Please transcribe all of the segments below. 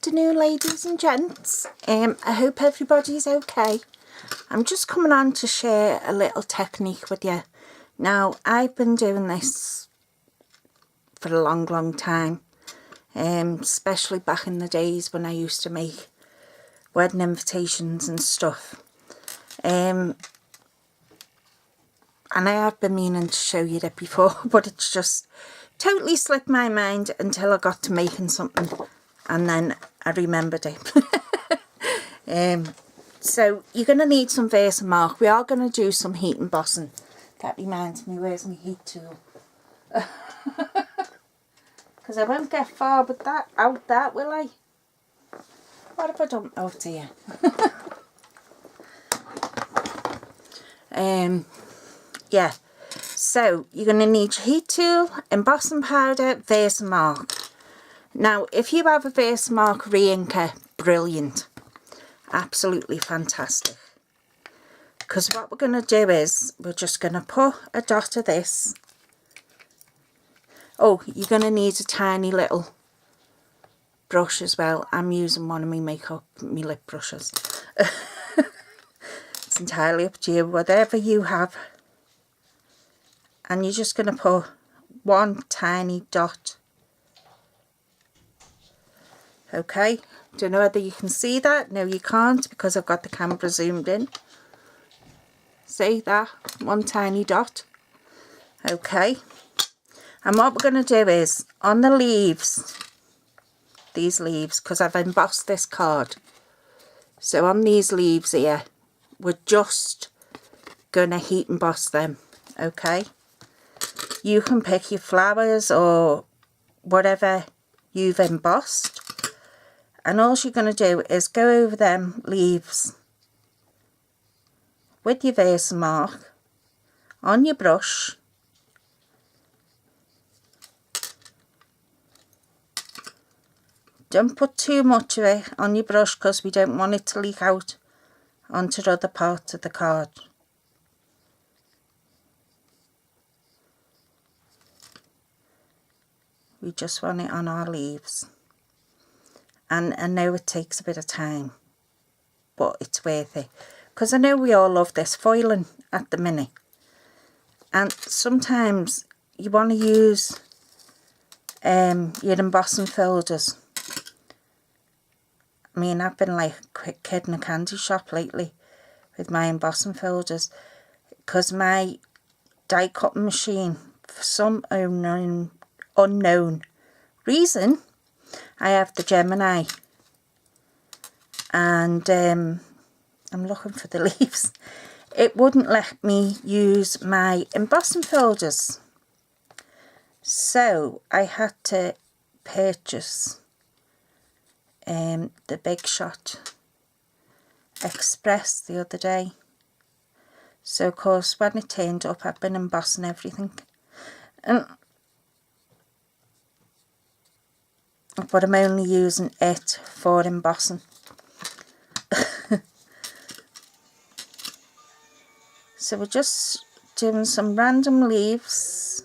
afternoon, ladies and gents. I hope everybody's okay. I'm just coming on to share a little technique with you. Now, I've been doing this for a long time, especially back in the days when I used to make wedding invitations and stuff. And I have been meaning to show you that before, but it's just totally slipped my mind until I got to making something, and then I remembered it. So you're going to need some Versamark. We are going to do some heat embossing. That reminds me, where's my heat tool? Because I won't get far with that, out that, will I? What have I done out here? Yeah, so you're going to need your heat tool, embossing powder, Versamark. Now, if you have a Versamark re-inker, brilliant. Absolutely fantastic. Because what we're going to do is, we're just going to put a dot of this. Oh, you're going to need a tiny little brush as well. I'm using one of my my lip brushes. It's entirely up to you, whatever you have. And you're just going to put one tiny dot. Okay, don't know whether you can see that. No, you can't, because I've got the camera zoomed in. See that? One tiny dot. Okay. And what we're going to do is, on the leaves, these leaves, because I've embossed this card. So on these leaves here, we're just going to heat emboss them. Okay. You can pick your flowers or whatever you've embossed. And all you're going to do is go over them leaves with your Versamark on your brush. Don't put too much of it on your brush because we don't want it to leak out onto the other part of the card. We just want it on our leaves. And I know it takes a bit of time, but it's worth it. Because I know we all love this foiling at the minute. And sometimes you want to use your embossing folders. I mean, I've been like a quick kid in a candy shop lately with my embossing folders. Because my die cutting machine, for some unknown reason, I have the Gemini, and I'm looking for the leaves. It wouldn't let me use my embossing folders, so I had to purchase the Big Shot Express the other day. So of course when it turned up, I've been embossing everything. But I'm only using it for embossing. So we're just doing some random leaves.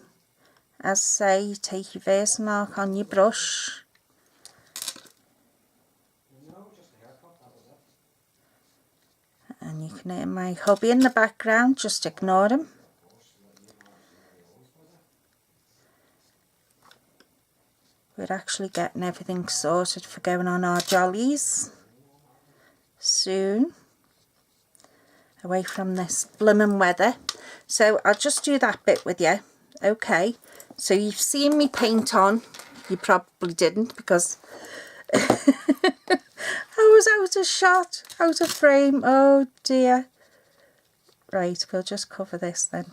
As I say, you take your Versamark on your brush. And you can hear my hubby in the background, just ignore him. We're actually getting everything sorted for going on our jollies soon, away from this blooming weather. So I'll just do that bit with you. Okay, so you've seen me paint on. You probably didn't, because I was out of shot, out of frame. Oh dear. Right, we'll just cover this then.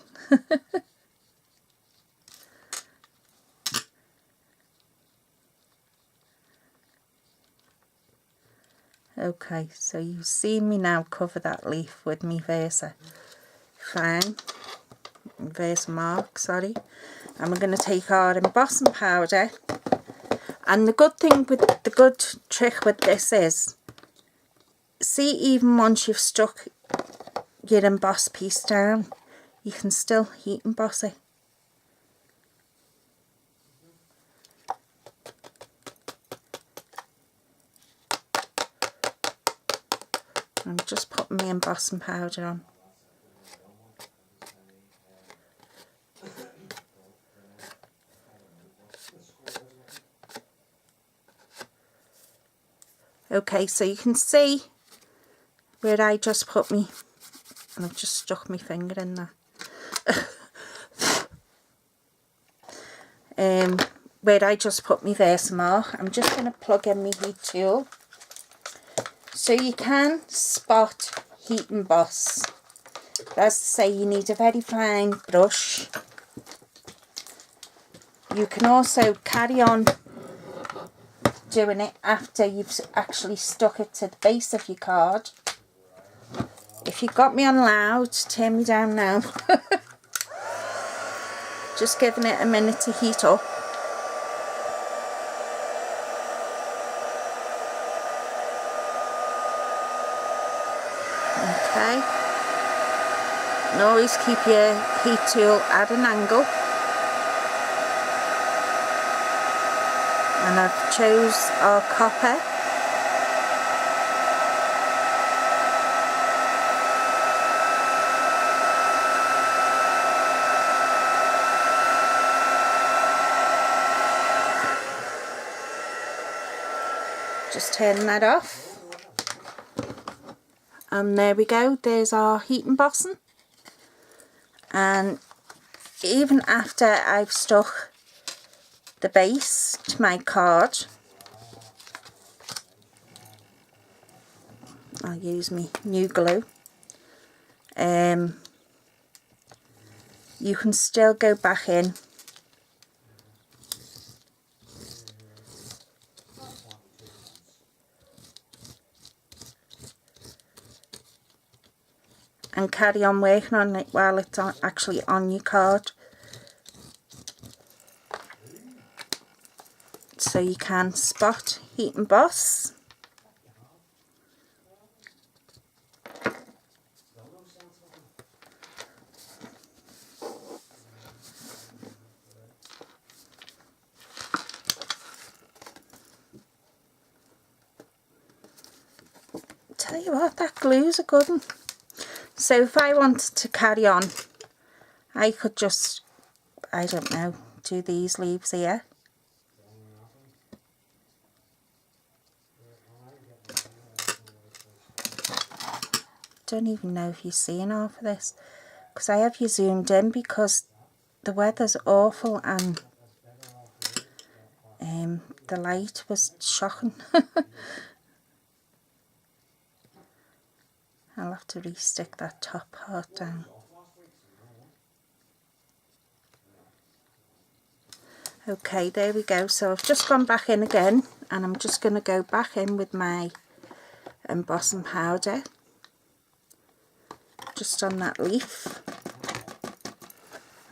Okay, so you've seen me now cover that leaf with me Versamark, sorry. And we're going to take our embossing powder. And the good trick with this is, see, even once you've stuck your embossed piece down, you can still heat emboss it. I'm just putting my embossing powder on. Okay, so you can see where I just put me, and I've just stuck my finger in there. Where I just put my Versamark. I'm just going to plug in my heat tool. So you can spot heat emboss. As I say, you need a very fine brush. You can also carry on doing it after you've actually stuck it to the base of your card. If you've got me on loud, turn me down now. Just giving it a minute to heat up. Okay. And always keep your heat tool at an angle. And I've chose our copper. Just turn that off. And there we go, there's our heat embossing. And even after I've stuck the base to my card, I'll use my new glue. You can still go back in and carry on working on it while it's actually on your card. So you can spot, heat emboss. Tell you what, that glue's a good one. So if I wanted to carry on, I could just, I don't know, do these leaves here. Don't even know if you're seeing half of this, because I have you zoomed in because the weather's awful and the light was shocking. I'll have to re-stick that top part down. Okay, there we go. So I've just gone back in again, and I'm just going to go back in with my embossing powder just on that leaf.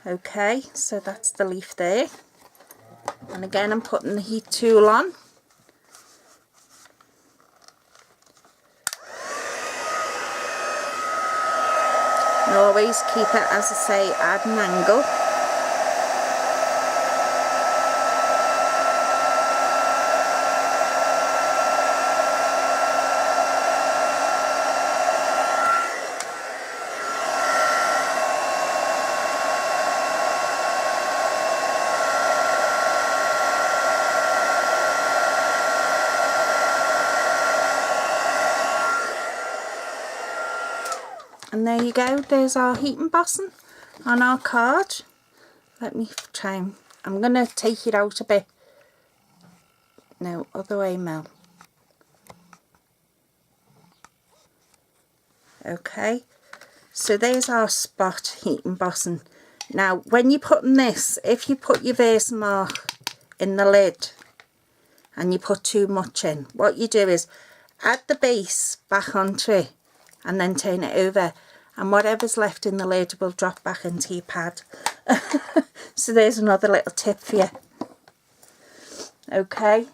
Okay, so that's the leaf there. And again, I'm putting the heat tool on. And always keep it, as I say, at an angle. And there you go, there's our heat embossing on our card. Let me try and, I'm going to take it out a bit. No, other way, Mel. Okay, so there's our spot heat embossing. Now, when you're putting this, if you put your Versamark in the lid and you put too much in, what you do is add the base back onto it and then turn it over, and whatever's left in the lid will drop back into your pad. So there's another little tip for you. Okay,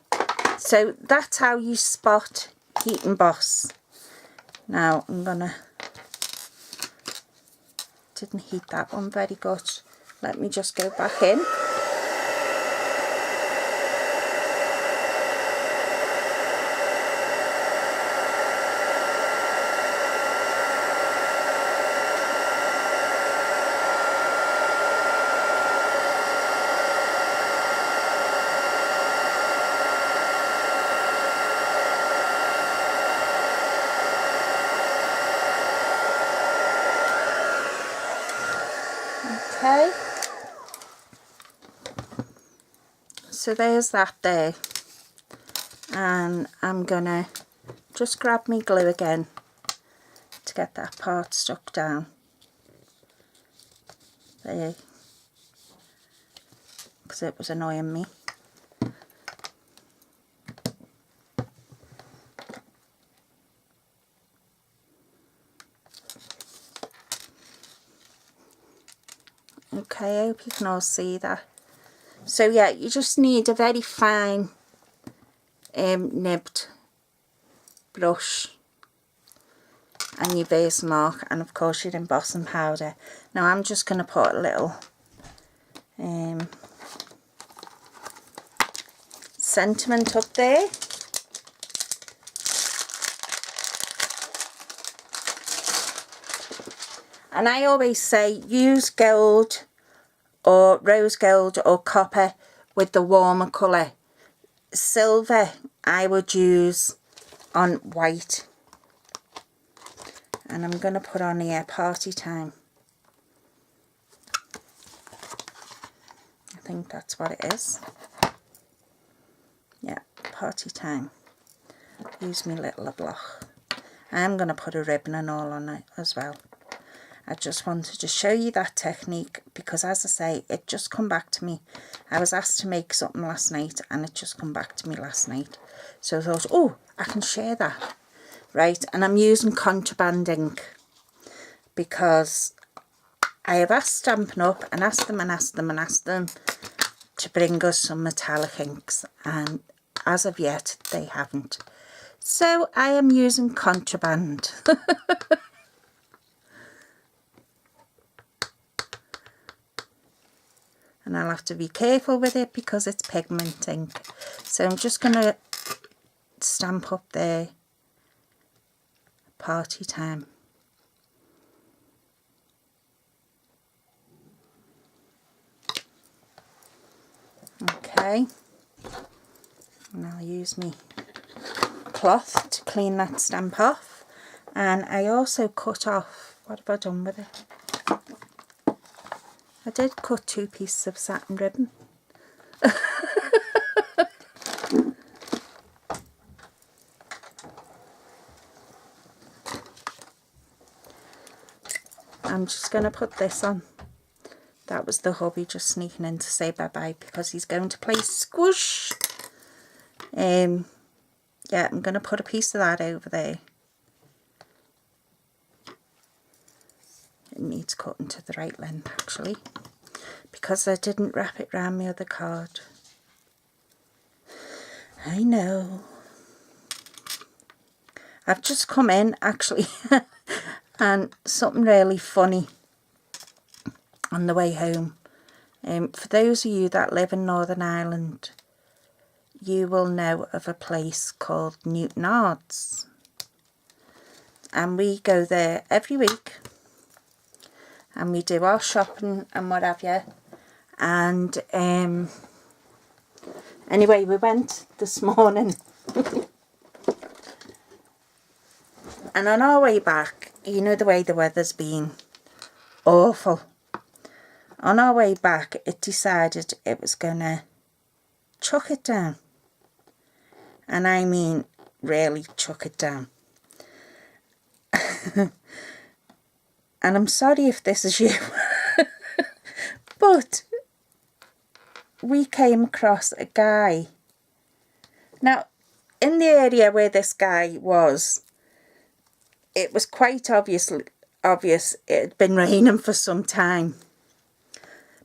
so that's how you spot heat emboss. Now I'm gonna, didn't heat that one very good. Let me just go back in. Okay, so there's that there, and I'm gonna just grab my glue again to get that part stuck down there, because it was annoying me. Okay, I hope you can all see that. So yeah, you just need a very fine nibbed brush and your base mark, and of course your embossing powder. Now I'm just going to put a little sentiment up there. And I always say use gold or rose gold or copper with the warmer colour. Silver I would use on white. And I'm going to put on here party time. I think that's what it is. Yeah, party time. Use my little block. I'm going to put a ribbon and all on it as well. I just wanted to show you that technique because, as I say, it just come back to me. I was asked to make something last night and it just come back to me last night. So I thought, oh, I can share that. Right, and I'm using contraband ink because I have asked Stampin' Up and asked them and asked them and asked them to bring us some metallic inks, and as of yet they haven't. So I am using contraband. And I'll have to be careful with it because it's pigment ink. So I'm just going to stamp up there party time. Okay, and I'll use my cloth to clean that stamp off. And I also cut off, what have I done with it? I did cut 2 pieces of satin ribbon. I'm just going to put this on. That was the hubby just sneaking in to say bye-bye because he's going to play squish. Yeah, I'm going to put a piece of that over there. It needs cutting to the right length actually, because I didn't wrap it around my other card. I know. I've just come in actually and something really funny on the way home. For those of you that live in Northern Ireland, you will know of a place called Newtonards, and we go there every week and we do our shopping and what have you. And anyway, we went this morning and on our way back, you know the way the weather's been awful. On our way back, it decided it was gonna chuck it down. And I mean really chuck it down. And I'm sorry if this is you. But we came across a guy. Now, in the area where this guy was, it was quite obvious it had been raining for some time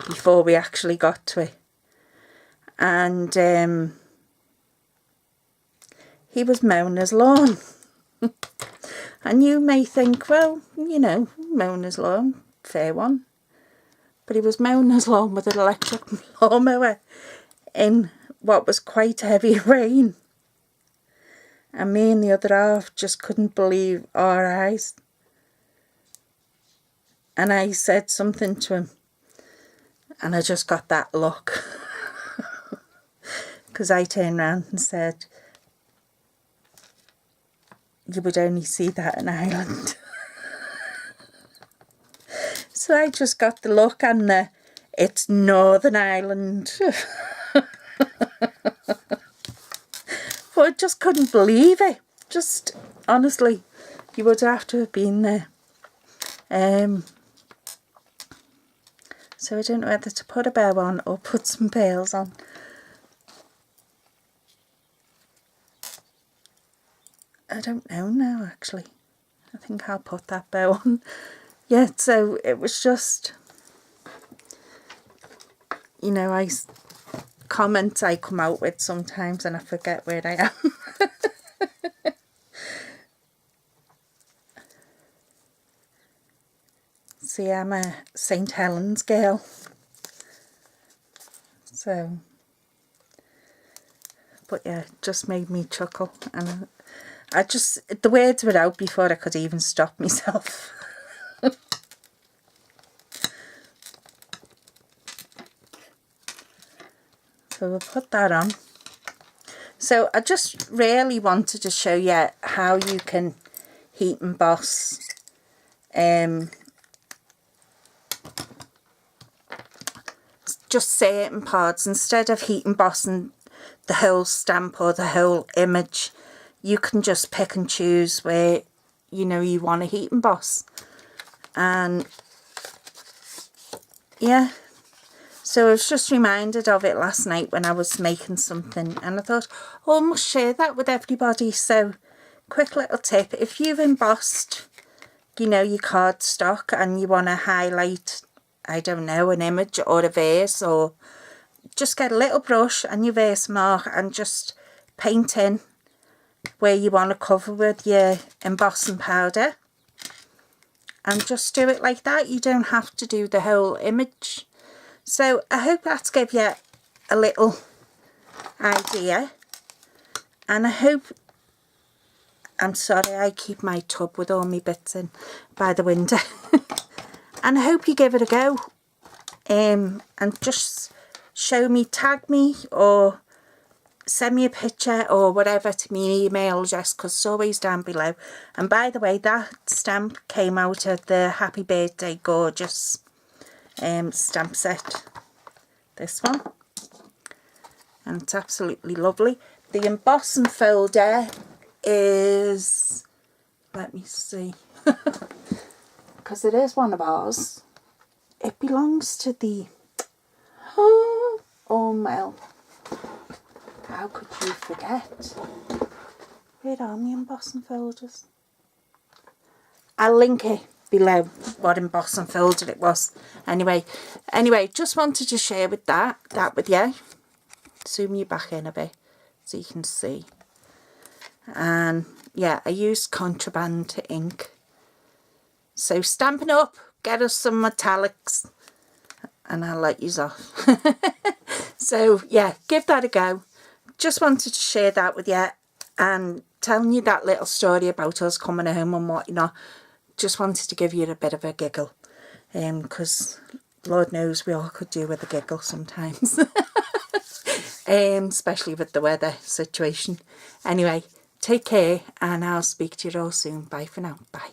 before we actually got to it. And he was mowing his lawn. And you may think, well, you know, mowing his lawn, fair one. But he was mowing his lawn with an electric lawnmower in what was quite heavy rain. And me and the other half just couldn't believe our eyes. And I said something to him. And I just got that look. Because I turned around and said, you would only see that in Ireland. So I just got the look and the, it's Northern Ireland. But I just couldn't believe it. Just, honestly, you would have to have been there. So I don't know whether to put a bow on or put some pearls on. I don't know now, actually. I think I'll put that bow on. Yeah, so it was just, you know, comments I come out with sometimes and I forget where I am. See, I'm a St. Helens girl. So, but yeah, it just made me chuckle. And I just, the words were out before I could even stop myself. So we'll put that on. So I just really wanted to show you how you can heat emboss just certain parts. Instead of heat embossing the whole stamp or the whole image, you can just pick and choose where, you know, you want to heat emboss. And yeah, so I was just reminded of it last night when I was making something, and I thought, oh, I must share that with everybody. So quick little tip, if you've embossed, you know, your cardstock and you want to highlight, I don't know, an image or a verse, or just get a little brush and your verse mark and just paint in where you want to cover with your embossing powder, and just do it like that. You don't have to do the whole image. So I hope that's give you a little idea, and I hope, I'm sorry I keep my tub with all my bits in by the window, and I hope you give it a go, and just show me, tag me, or send me a picture or whatever to my email address, because it's always down below. And by the way, that stamp came out of the Happy Birthday Gorgeous stamp set, this one, and it's absolutely lovely. The embossing folder is, let me see, because it is one of ours, it belongs to the, oh Mel, how could you forget? Where are my embossing folders? I'll link it below what embossing folder it was. Anyway, just wanted to share with that with you. Zoom you back in a bit so you can see. And yeah, I used contraband ink. So Stampin' Up, get us some metallics and I'll let you off. So yeah, give that a go. Just wanted to share that with you and telling you that little story about us coming home and whatnot. Just wanted to give you a bit of a giggle, because Lord knows we all could do with a giggle sometimes. Especially with the weather situation. Anyway, take care and I'll speak to you all soon. Bye for now. Bye.